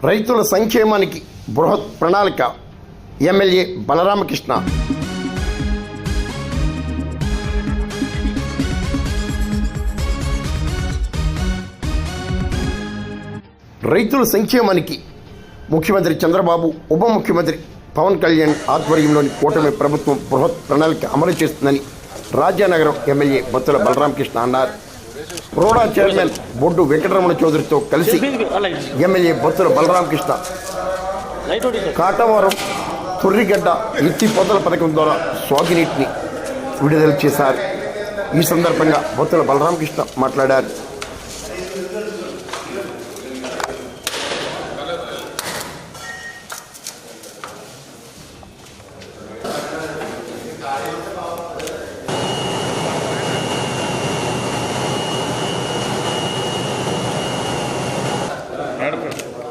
రైతుల సంక్షేమానికి బృహత్ ప్రణాళిక ఎమ్మెల్యే బలరామకృష్ణ. రైతుల సంక్షేమానికి ముఖ్యమంత్రి చంద్రబాబు, ఉప ముఖ్యమంత్రి పవన్ కళ్యాణ్ ఆధ్వర్యంలోని కూటమి ప్రభుత్వం బృహత్ ప్రణాళిక అమలు చేస్తుందని రాజానగరం ఎమ్మెల్యే బొత్తుల బలరామకృష్ణ అన్నారు. రోడా చైర్మన్ బొడ్డు వెంకటరమణ చౌదరితో కలిసి ఎమ్మెల్యే బొత్తుల బలరామకృష్ణ కాటవరం తొర్రిగడ్డ ఎత్తిపోతల పథకం ద్వారా సాగునీటిని విడుదల చేశారు. ఈ సందర్భంగా బొత్తుల బలరామకృష్ణ మాట్లాడారు.